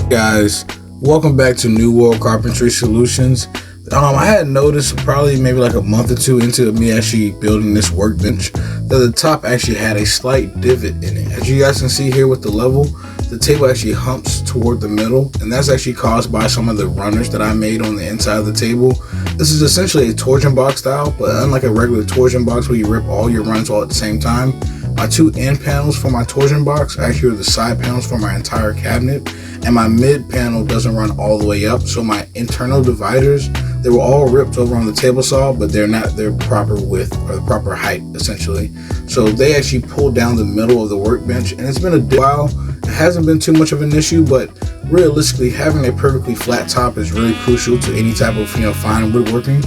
Guys, welcome back to New World Carpentry Solutions. I had noticed probably maybe like a month or two into me actually building this workbench that the top actually had a slight divot in it. As you guys can see here with the level, the table actually humps toward the middle, and that's actually caused by some of the runners that I made on the inside of the table. This is essentially a torsion box style, but unlike a regular torsion box where you rip all your runs all at the same time, my two end panels for my torsion box actually are the side panels for my entire cabinet, and my mid panel doesn't run all the way up, so my internal dividers, they were all ripped over on the table saw, but they're not their proper width or the proper height essentially. So they actually pulled down the middle of the workbench, and it's been a while. It hasn't been too much of an issue, but realistically having a perfectly flat top is really crucial to any type of fine woodworking.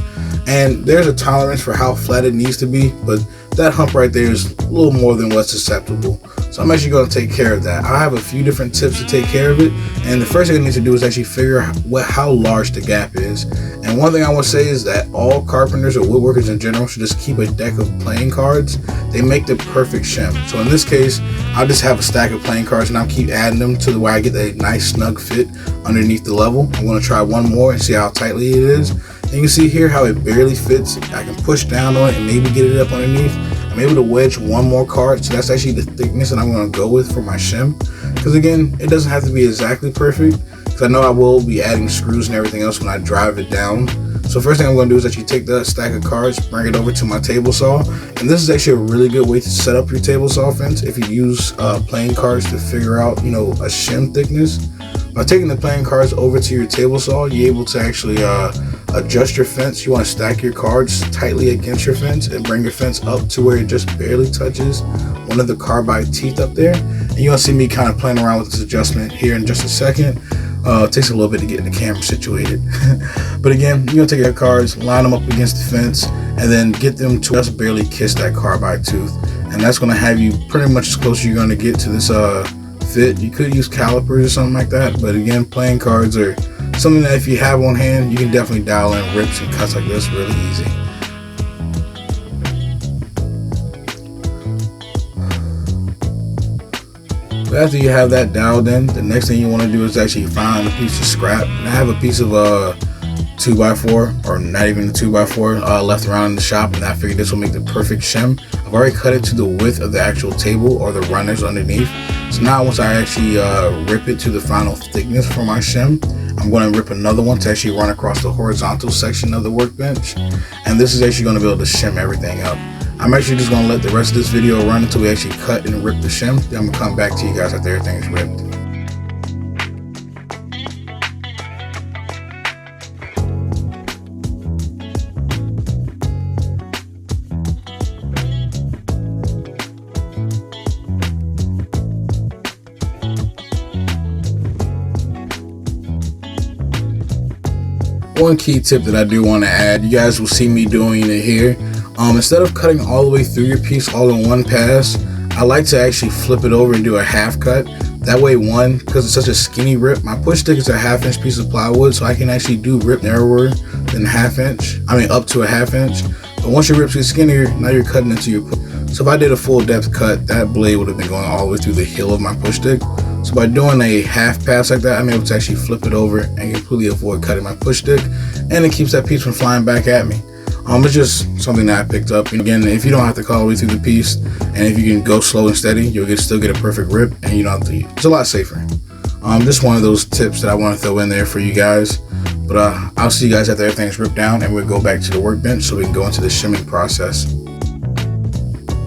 And there's a tolerance for how flat it needs to be, but that hump right there is a little more than what's acceptable. So I'm actually going to take care of that. I have a few different tips to take care of it, and the first thing I need to do is actually figure out how large the gap is. And one thing I want to say is that all carpenters or woodworkers in general should just keep a deck of playing cards. They make the perfect shim. So in this case, I'll just have a stack of playing cards and I'll keep adding them to the way I get a nice snug fit underneath the level. I'm going to try one more and see how tightly it is. And you can see here how it barely fits. I can push down on it and maybe get it up underneath. I'm able to wedge one more card, so that's actually the thickness that I'm going to go with for my shim. Because again, it doesn't have to be exactly perfect, because I know I will be adding screws and everything else when I drive it down. So first thing I'm going to do is actually take that stack of cards, bring it over to my table saw, and this is actually a really good way to set up your table saw fence if you use playing cards to figure out, a shim thickness. By taking the playing cards over to your table saw, you're able to actually adjust your fence. You want to stack your cards tightly against your fence and bring your fence up to where it just barely touches one of the carbide teeth up there. And you're going to see me kind of playing around with this adjustment here in just a second. It takes a little bit to get the camera situated. But again, you're going to take your cards, line them up against the fence, and then get them to just barely kiss that carbide tooth. And that's going to have you pretty much as close as you're going to get to this fit. You could use calipers or something like that, but again, playing cards are something that if you have on hand, you can definitely dial in rips and cuts like this really easy. But after you have that dialed in, the next thing you want to do is actually find a piece of scrap. And I have a piece of 2x4, or not even a 2x4, left around in the shop, and I figured this will make the perfect shim. I've already cut it to the width of the actual table or the runners underneath. So now once I actually rip it to the final thickness for my shim, I'm going to rip another one to actually run across the horizontal section of the workbench. And this is actually going to be able to shim everything up. I'm actually just going to let the rest of this video run until we actually cut and rip the shim. Then I'm going to come back to you guys after everything is ripped. One key tip that I do want to add, you guys will see me doing it here. Instead of cutting all the way through your piece all in one pass, I like to actually flip it over and do a half cut. That way, one, because it's such a skinny rip, my push stick is a 1/2 inch piece of plywood, so I can actually do rip narrower than up to a 1/2 inch. But once your rips get skinnier, now you're cutting into your push. So if I did a full depth cut, that blade would have been going all the way through the heel of my push stick. So by doing a half pass like that, I'm able to actually flip it over and completely avoid cutting my push stick, and it keeps that piece from flying back at me. It's just something that I picked up. And again, if you don't have to cut all the way through the piece, and if you can go slow and steady, you'll still get a perfect rip, and you don't have to. It's a lot safer. Just one of those tips that I want to throw in there for you guys. But I'll see you guys after everything's ripped down, and we'll go back to the workbench so we can go into the shimming process.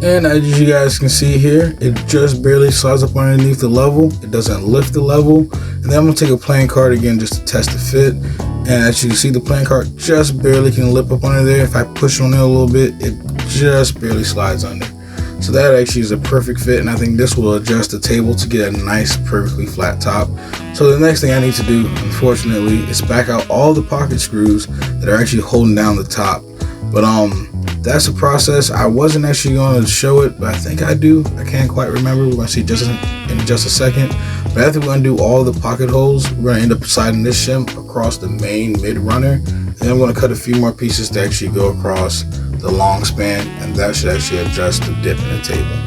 And as you guys can see here, it just barely slides up underneath the level. It doesn't lift the level. And then I'm going to take a playing card again just to test the fit. And as you can see, the playing card just barely can lip up under there. If I push on it a little bit, it just barely slides under. So that actually is a perfect fit, and I think this will adjust the table to get a nice, perfectly flat top. So the next thing I need to do, unfortunately, is back out all the pocket screws that are actually holding down the top. But that's a process. I wasn't actually going to show it, but I think I do. I can't quite remember. We're going to see in just a second. But after we're going to do all the pocket holes, we're going to end up sliding this shim across the main mid runner. And then I'm going to cut a few more pieces to actually go across the long span, and that should actually adjust the dip in the table.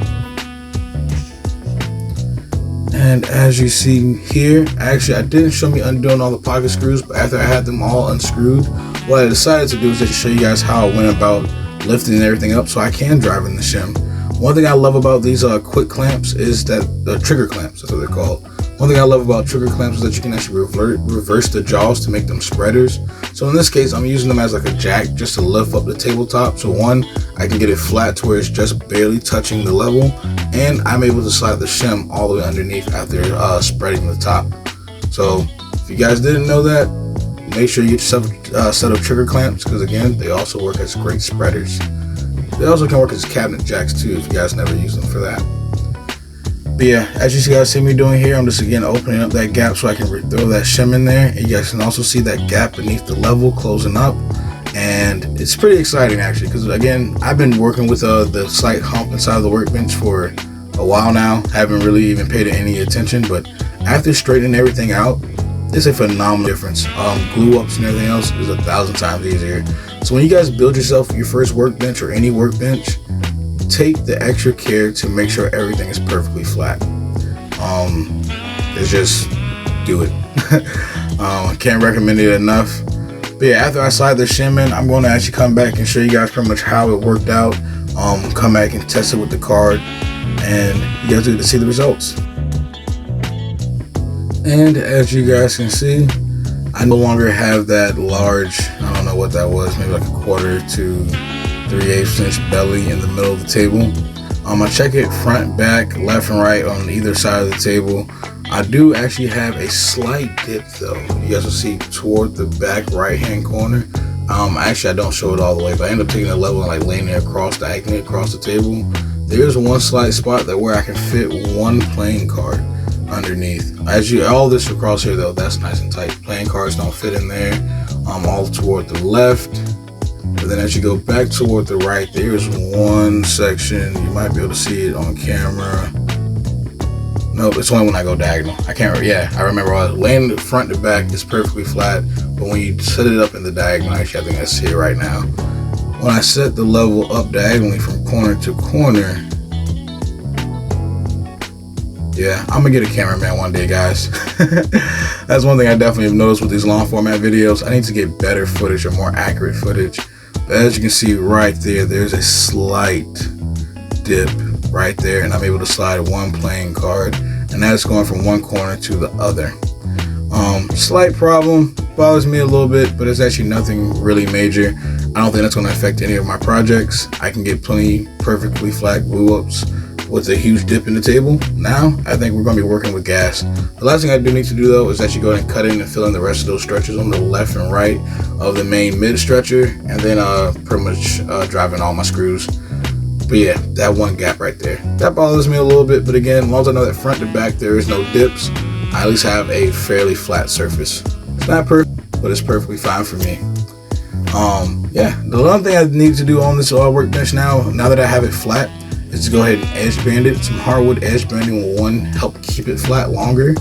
And as you see here, actually I didn't show me undoing all the pocket screws, but after I had them all unscrewed, what I decided to do is just show you guys how I went about lifting everything up so I can drive in the shim. One thing I love about these quick clamps is that the trigger clamps, that's what they're called. One thing I love about trigger clamps is that you can actually reverse the jaws to make them spreaders. So in this case, I'm using them as like a jack just to lift up the tabletop. So one, I can get it flat to where it's just barely touching the level, and I'm able to slide the shim all the way underneath after spreading the top. So if you guys didn't know that, make sure you get yourself a set of trigger clamps, because again, they also work as great spreaders. They also can work as cabinet jacks too if you guys never use them for that. But yeah, as you guys see me doing here, I'm just again opening up that gap so I can throw that shim in there. And you guys can also see that gap beneath the level closing up. And it's pretty exciting actually, because again, I've been working with the slight hump inside of the workbench for a while now. Haven't really even paid it any attention, but after straightening everything out, it's a phenomenal difference. Glue ups and everything else is 1,000 times easier. So when you guys build yourself your first workbench or any workbench, take the extra care to make sure everything is perfectly flat. It's just do it. I can't recommend it enough. But yeah, after I slide the shim in, I'm going to actually come back and show you guys pretty much how it worked out. Come back and test it with the card, and you guys get to see the results. And as you guys can see, I no longer have that large, I don't know what that was, maybe like 1/4 to 3/8 inch belly in the middle of the table. I check it front, back, left and right on either side of the table. I do actually have a slight dip though. You guys will see toward the back right hand corner. Actually I don't show it all the way, but I end up taking the level and like laying it across diagonally across the table. There's one slight spot that where I can fit one playing card underneath. All this across here though, that's nice and tight. Playing cards don't fit in there. All toward the left. But then as you go back toward the right, there's one section. You might be able to see it on camera. Nope, it's only when I go diagonal. I can't, yeah, I remember I was laying the front to back, it's perfectly flat. But when you set it up in the diagonal, actually I think I see it right now. When I set the level up diagonally from corner to corner, yeah, I'm gonna get a cameraman one day, guys. That's one thing I definitely have noticed with these long format videos. I need to get better footage or more accurate footage. But as you can see right there, there's a slight dip right there, and I'm able to slide one playing card, and that's going from one corner to the other. Slight problem, bothers me a little bit, but it's actually nothing really major. I don't think that's going to affect any of my projects. I can get plenty perfectly flat glue ups with a huge dip in the table. Now I think we're going to be working with gas. The last thing I do need to do though is actually go ahead and cut in and fill in the rest of those stretchers on the left and right of the main mid stretcher, and then pretty much drive in all my screws. But yeah, that one gap right there, that bothers me a little bit, but again, as long as I know that front to back there is no dips, I at least have a fairly flat surface. It's not perfect, but it's perfectly fine for me. Yeah, the one thing I need to do on this workbench now that I have it flat, is to go ahead and edge band it. Some hardwood edge banding will help keep it flat longer.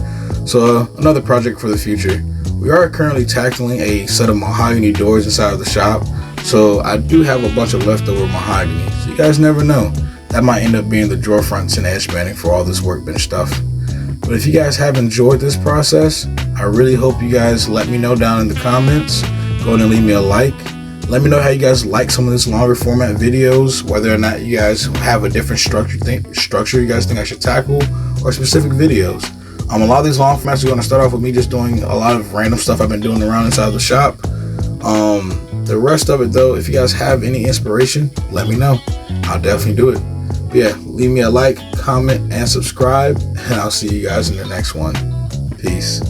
So another project for the future. We are currently tackling a set of mahogany doors inside of the shop, so I do have a bunch of leftover mahogany. So you guys never know, that might end up being the drawer fronts and edge banding for all this workbench stuff. But if you guys have enjoyed this process, I really hope you guys let me know down in the comments. Go ahead and leave me a like. Let me know how you guys like some of this longer format videos, whether or not you guys have a different structure you guys think I should tackle, or specific videos. A lot of these long formats are going to start off with me just doing a lot of random stuff I've been doing around inside the shop. The rest of it though, if you guys have any inspiration, let me know. I'll definitely do it. But yeah, leave me a like, comment, and subscribe, and I'll see you guys in the next one. Peace.